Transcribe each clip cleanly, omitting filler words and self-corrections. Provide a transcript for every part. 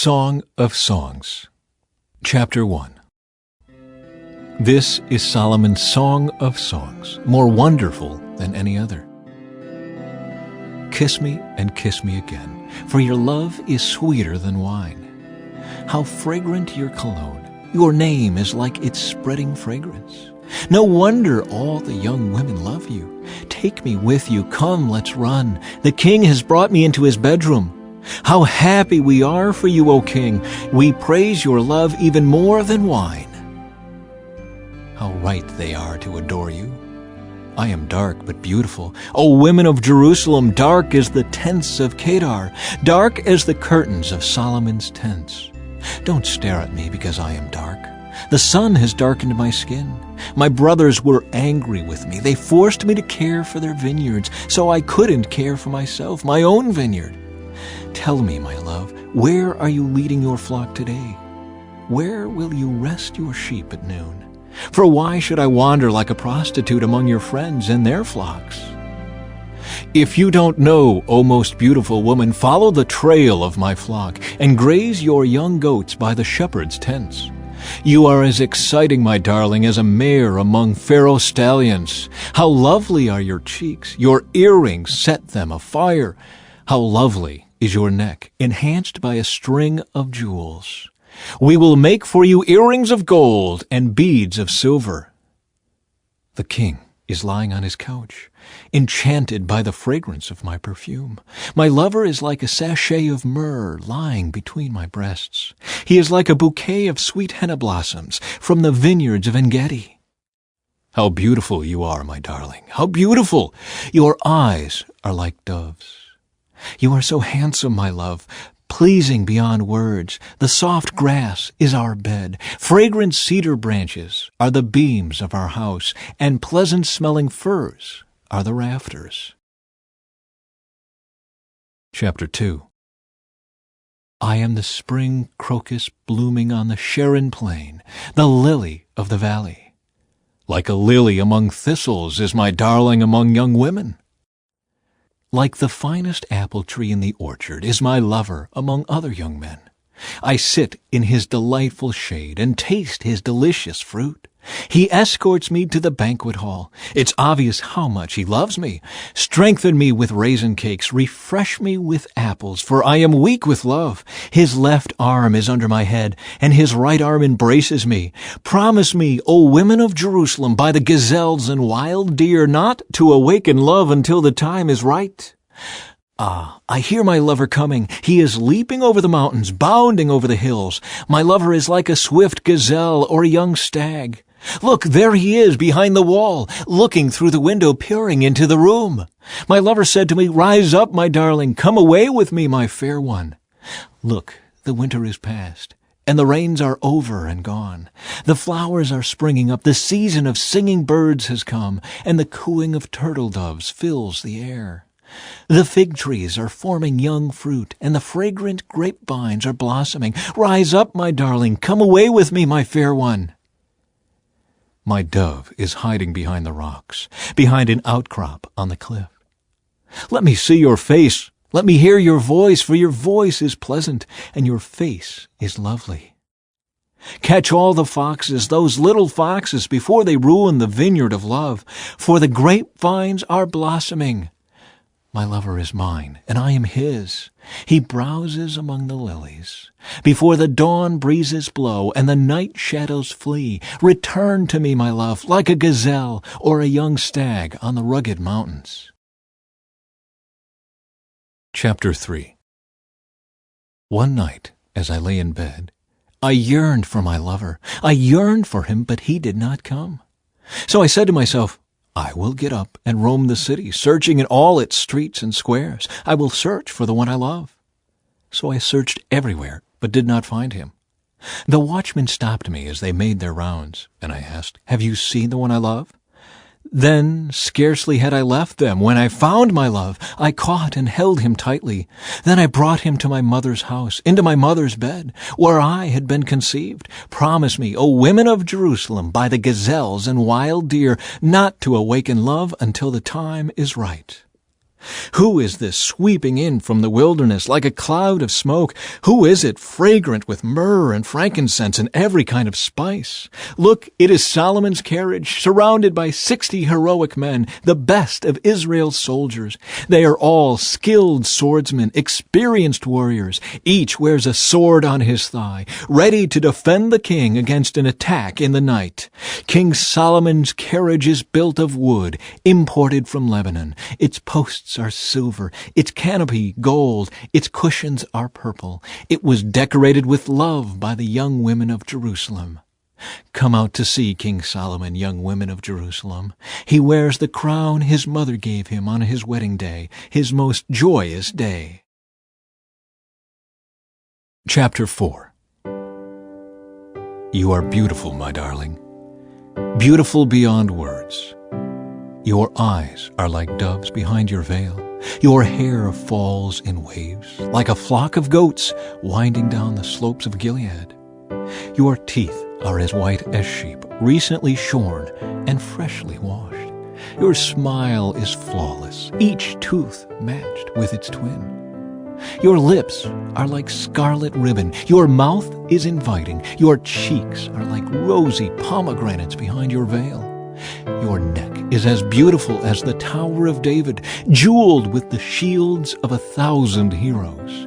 Song of Songs, Chapter 1. This is Solomon's Song of Songs, more wonderful than any other. Kiss me and kiss me again, for your love is sweeter than wine. How fragrant your cologne! Your name is like its spreading fragrance. No wonder all the young women love you. Take me with you, come, let's run. The king has brought me into his bedroom. How happy we are for you, O king! We praise your love even more than wine. How right they are to adore you. I am dark but beautiful. O women of Jerusalem, dark as the tents of Kedar, dark as the curtains of Solomon's tents. Don't stare at me because I am dark. The sun has darkened my skin. My brothers were angry with me. They forced me to care for their vineyards, so I couldn't care for myself, my own vineyard. Tell me, my love, where are you leading your flock today? Where will you rest your sheep at noon? For why should I wander like a prostitute among your friends and their flocks? If you don't know, O most beautiful woman, follow the trail of my flock and graze your young goats by the shepherd's tents. You are as exciting, my darling, as a mare among Pharaoh stallions. How lovely are your cheeks! Your earrings set them afire. How lovely is your neck, enhanced by a string of jewels. We will make for you earrings of gold and beads of silver. The king is lying on his couch, enchanted by the fragrance of my perfume. My lover is like a sachet of myrrh lying between my breasts. He is like a bouquet of sweet henna blossoms from the vineyards of En-gedi. How beautiful you are, my darling! How beautiful! Your eyes are like doves. You are so handsome, my love, pleasing beyond words. The soft grass is our bed. Fragrant cedar branches are the beams of our house, and pleasant-smelling firs are the rafters. Chapter 2. I am the spring crocus blooming on the Sharon plain, the lily of the valley. Like a lily among thistles is my darling among young women. Like the finest apple tree in the orchard is my lover among other young men. I sit in his delightful shade and taste his delicious fruit. He escorts me to the banquet hall. It's obvious how much he loves me. Strengthen me with raisin cakes, refresh me with apples, for I am weak with love. His left arm is under my head, and his right arm embraces me. Promise me, O women of Jerusalem, by the gazelles and wild deer, not to awaken love until the time is right. Ah, I hear my lover coming. He is leaping over the mountains, bounding over the hills. My lover is like a swift gazelle or a young stag. Look, there he is behind the wall, looking through the window, peering into the room. My lover said to me, "Rise up, my darling, come away with me, my fair one." Look, the winter is past, and the rains are over and gone. The flowers are springing up, the season of singing birds has come, and the cooing of turtle doves fills the air. The fig trees are forming young fruit, and the fragrant grapevines are blossoming. Rise up, my darling, come away with me, my fair one. My dove is hiding behind the rocks, behind an outcrop on the cliff. Let me see your face. Let me hear your voice, for your voice is pleasant, and your face is lovely. Catch all the foxes, those little foxes, before they ruin the vineyard of love, for the grapevines are blossoming. My lover is mine, and I am his. He browses among the lilies. Before the dawn breezes blow and the night shadows flee, return to me, my love, like a gazelle or a young stag on the rugged mountains. Chapter 3. One night, as I lay in bed, I yearned for my lover. I yearned for him, but he did not come. So I said to myself, I will get up and roam the city, searching in all its streets and squares. I will search for the one I love. So I searched everywhere, but did not find him. The watchmen stopped me as they made their rounds, and I asked, "Have you seen the one I love?" Then, scarcely had I left them, when I found my love, I caught and held him tightly. Then I brought him to my mother's house, into my mother's bed, where I had been conceived. Promise me, O women of Jerusalem, by the gazelles and wild deer, not to awaken love until the time is right. Who is this sweeping in from the wilderness like a cloud of smoke? Who is it fragrant with myrrh and frankincense and every kind of spice? Look, it is Solomon's carriage, surrounded by 60 heroic men, the best of Israel's soldiers. They are all skilled swordsmen, experienced warriors. Each wears a sword on his thigh, ready to defend the king against an attack in the night. King Solomon's carriage is built of wood, imported from Lebanon. Its posts are silver, its canopy gold, its cushions are purple. It was decorated with love by the young women of Jerusalem. Come out to see King Solomon, young women of Jerusalem. He wears the crown his mother gave him on his wedding day, his most joyous day. Chapter 4. You are beautiful, my darling, beautiful beyond words. Your eyes are like doves behind your veil. Your hair falls in waves, like a flock of goats winding down the slopes of Gilead. Your teeth are as white as sheep, recently shorn and freshly washed. Your smile is flawless, each tooth matched with its twin. Your lips are like scarlet ribbon. Your mouth is inviting. Your cheeks are like rosy pomegranates behind your veil. Your neck is as beautiful as the Tower of David, jeweled with the shields of 1,000 heroes.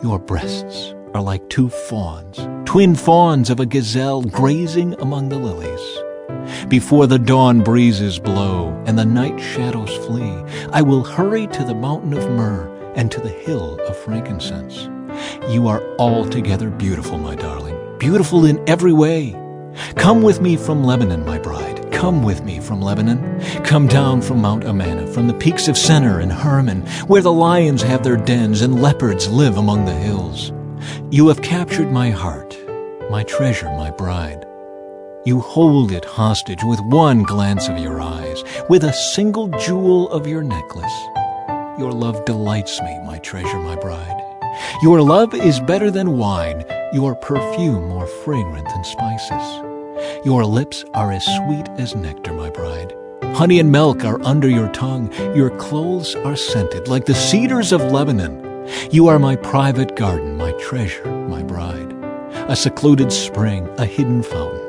Your breasts are like 2 fawns, twin fawns of a gazelle grazing among the lilies. Before the dawn breezes blow and the night shadows flee, I will hurry to the mountain of myrrh and to the hill of frankincense. You are altogether beautiful, my darling, beautiful in every way. Come with me from Lebanon, my bride. Come with me from Lebanon. Come down from Mount Amana, from the peaks of Senir and Hermon, where the lions have their dens and leopards live among the hills. You have captured my heart, my treasure, my bride. You hold it hostage with one glance of your eyes, with a single jewel of your necklace. Your love delights me, my treasure, my bride. Your love is better than wine, your perfume more fragrant than spices. Your lips are as sweet as nectar, my bride. Honey and milk are under your tongue. Your clothes are scented like the cedars of Lebanon. You are my private garden, my treasure, my bride. A secluded spring, a hidden fountain.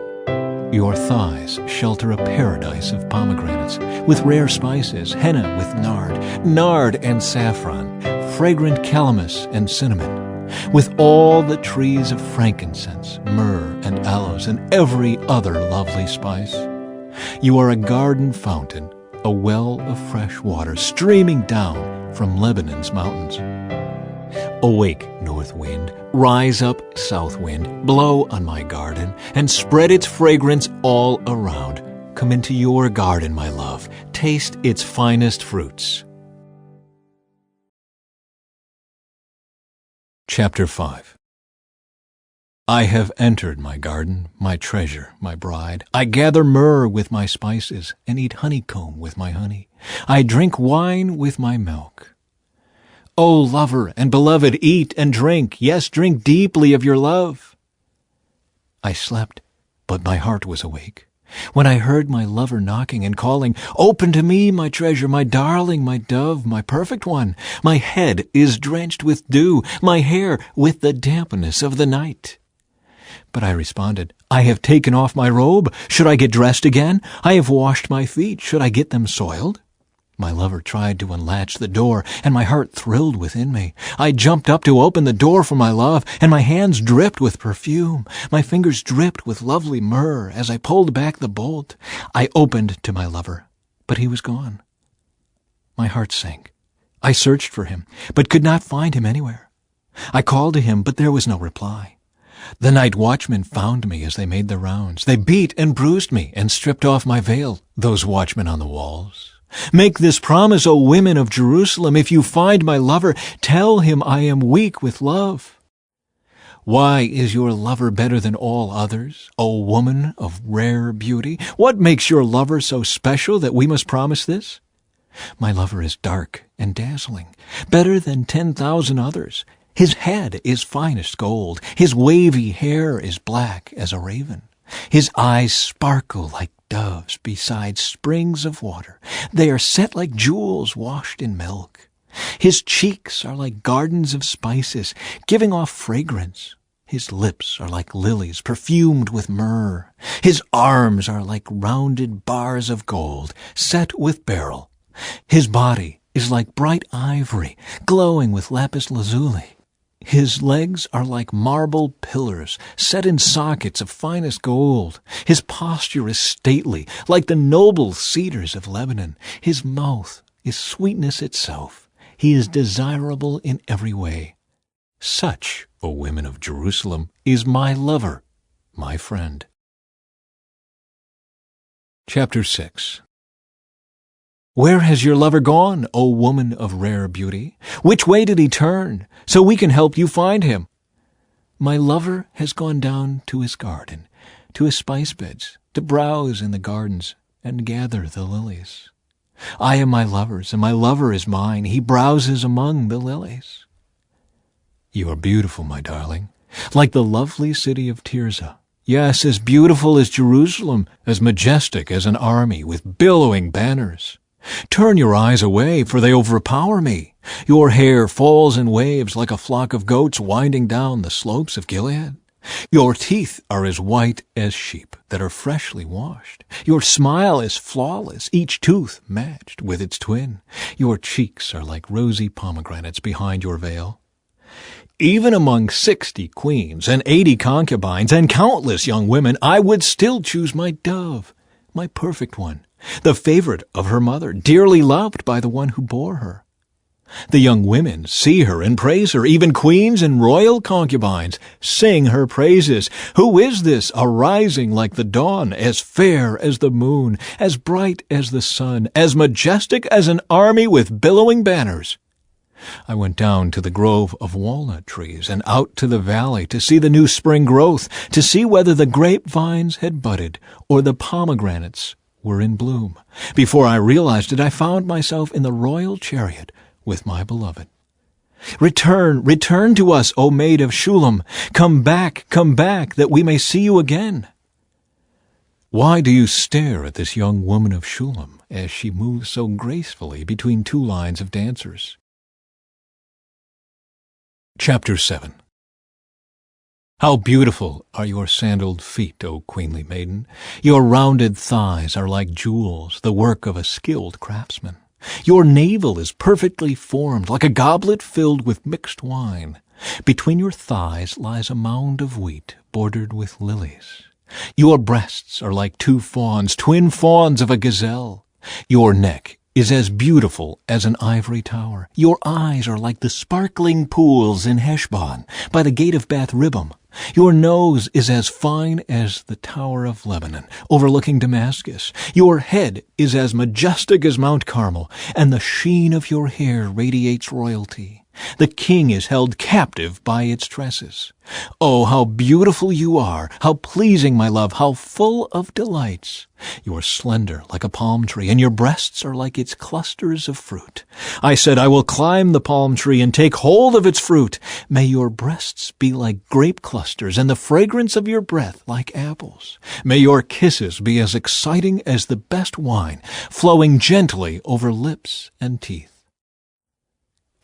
Your thighs shelter a paradise of pomegranates, with rare spices, henna with nard and saffron, fragrant calamus and cinnamon, with all the trees of frankincense, myrrh and aloes, and every other lovely spice. You are a garden fountain, a well of fresh water streaming down from Lebanon's mountains. Awake, north wind, rise up, south wind, blow on my garden, and spread its fragrance all around. Come into your garden, my love, taste its finest fruits. Chapter 5. I have entered my garden, my treasure, my bride. I gather myrrh with my spices, and eat honeycomb with my honey. I drink wine with my milk. O lover and beloved, eat and drink, yes, drink deeply of your love. I slept, but my heart was awake. When I heard my lover knocking and calling, "Open to me, my treasure, my darling, my dove, my perfect one. My head is drenched with dew, my hair with the dampness of the night." But I responded, "I have taken off my robe. Should I get dressed again? I have washed my feet. Should I get them soiled?" My lover tried to unlatch the door, and my heart thrilled within me. I jumped up to open the door for my love, and my hands dripped with perfume. My fingers dripped with lovely myrrh as I pulled back the bolt. I opened to my lover, but he was gone. My heart sank. I searched for him, but could not find him anywhere. I called to him, but there was no reply. The night watchmen found me as they made their rounds. They beat and bruised me and stripped off my veil, those watchmen on the walls. Make this promise, O women of Jerusalem, if you find my lover, tell him I am weak with love. Why is your lover better than all others, O woman of rare beauty? What makes your lover so special that we must promise this? My lover is dark and dazzling, better than 10,000 others. His head is finest gold. His wavy hair is black as a raven. His eyes sparkle like doves beside springs of water. They are set like jewels washed in milk. His cheeks are like gardens of spices, giving off fragrance. His lips are like lilies perfumed with myrrh. His arms are like rounded bars of gold, set with beryl. His body is like bright ivory, glowing with lapis lazuli. His legs are like marble pillars, set in sockets of finest gold. His posture is stately, like the noble cedars of Lebanon. His mouth is sweetness itself. He is desirable in every way. Such, O women of Jerusalem, is my lover, my friend. Chapter 6. Where has your lover gone, O woman of rare beauty? Which way did he turn, so we can help you find him? My lover has gone down to his garden, to his spice beds, to browse in the gardens and gather the lilies. I am my lover's, and my lover is mine. He browses among the lilies. You are beautiful, my darling, like the lovely city of Tirzah. Yes, as beautiful as Jerusalem, as majestic as an army with billowing banners. Turn your eyes away, for they overpower me. Your hair falls in waves like a flock of goats winding down the slopes of Gilead. Your teeth are as white as sheep that are freshly washed. Your smile is flawless, each tooth matched with its twin. Your cheeks are like rosy pomegranates behind your veil. Even among 60 queens and 80 concubines and countless young women, I would still choose my dove, my perfect one, the favorite of her mother, dearly loved by the one who bore her. The young women see her and praise her. Even queens and royal concubines sing her praises. Who is this arising like the dawn, as fair as the moon, as bright as the sun, as majestic as an army with billowing banners? I went down to the grove of walnut trees and out to the valley to see the new spring growth, to see whether the grapevines had budded or the pomegranates were in bloom. Before I realized it, I found myself in the royal chariot with my beloved. Return, return to us, O maid of Shulam. Come back, that we may see you again. Why do you stare at this young woman of Shulam as she moves so gracefully between two lines of dancers? Chapter 7. How beautiful are your sandaled feet, O queenly maiden! Your rounded thighs are like jewels, the work of a skilled craftsman. Your navel is perfectly formed, like a goblet filled with mixed wine. Between your thighs lies a mound of wheat bordered with lilies. Your breasts are like two fawns, twin fawns of a gazelle. Your neck is as beautiful as an ivory tower. Your eyes are like the sparkling pools in Heshbon, by the gate of Bath Ribbon. Your nose is as fine as the Tower of Lebanon, overlooking Damascus. Your head is as majestic as Mount Carmel, and the sheen of your hair radiates royalty. The king is held captive by its tresses. Oh, how beautiful you are! How pleasing, my love! How full of delights! You are slender like a palm tree, and your breasts are like its clusters of fruit. I said, I will climb the palm tree and take hold of its fruit. May your breasts be like grape clusters, and the fragrance of your breath like apples. May your kisses be as exciting as the best wine, flowing gently over lips and teeth.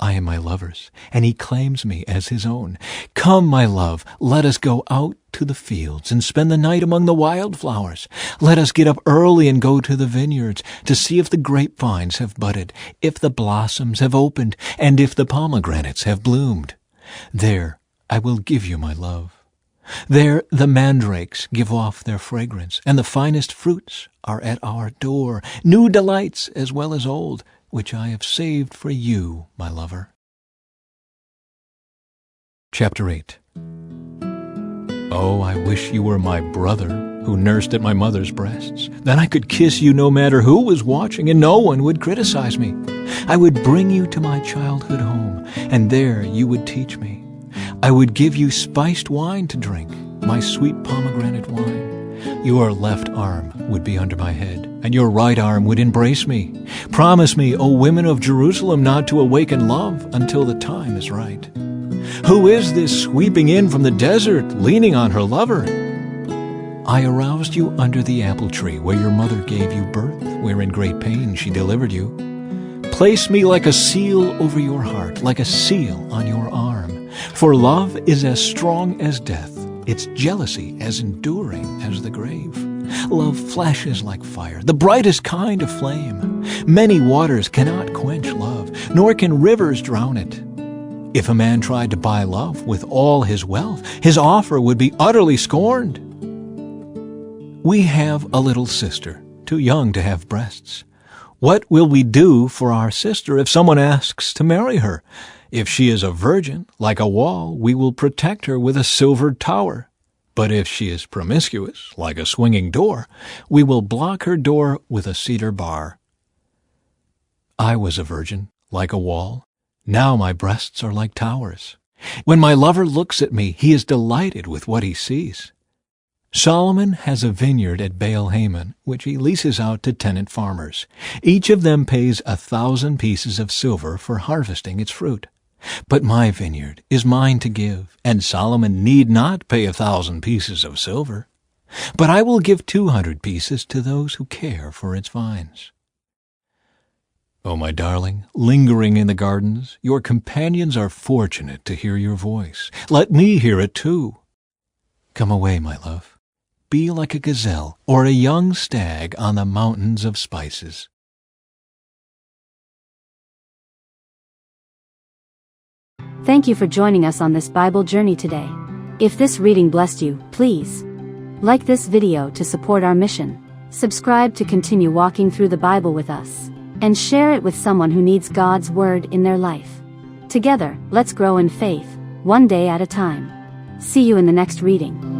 I am my lover's, and he claims me as his own. Come, my love, let us go out to the fields and spend the night among the wildflowers. Let us get up early and go to the vineyards to see if the grapevines have budded, if the blossoms have opened, and if the pomegranates have bloomed. There I will give you my love. There the mandrakes give off their fragrance, and the finest fruits are at our door, new delights as well as old, which I have saved for you, my lover. Chapter 8. Oh, I wish you were my brother, who nursed at my mother's breasts. Then I could kiss you no matter who was watching, and no one would criticize me. I would bring you to my childhood home, and there you would teach me. I would give you spiced wine to drink, my sweet pomegranate wine. Your left arm would be under my head, and your right arm would embrace me. Promise me, O women of Jerusalem, not to awaken love until the time is right. Who is this sweeping in from the desert, leaning on her lover? I aroused you under the apple tree where your mother gave you birth, where in great pain she delivered you. Place me like a seal over your heart, like a seal on your arm. For love is as strong as death, its jealousy as enduring as the grave. Love flashes like fire, the brightest kind of flame. Many waters cannot quench love, nor can rivers drown it. If a man tried to buy love with all his wealth, his offer would be utterly scorned. We have a little sister, too young to have breasts. What will we do for our sister if someone asks to marry her? If she is a virgin, like a wall, we will protect her with a silvered tower. But if she is promiscuous, like a swinging door, we will block her door with a cedar bar. I was a virgin, like a wall. Now my breasts are like towers. When my lover looks at me, he is delighted with what he sees. Solomon has a vineyard at Baal-Hamon, which he leases out to tenant farmers. Each of them pays 1,000 pieces of silver for harvesting its fruit. But my vineyard is mine to give, and Solomon need not pay 1,000 pieces of silver. But I will give 200 pieces to those who care for its vines. Oh, my darling, lingering in the gardens, your companions are fortunate to hear your voice. Let me hear it too. Come away, my love. Be like a gazelle or a young stag on the mountains of spices. Thank you for joining us on this Bible journey today. If this reading blessed you, please like this video to support our mission, subscribe to continue walking through the Bible with us, and share it with someone who needs God's Word in their life. Together, let's grow in faith, one day at a time. See you in the next reading.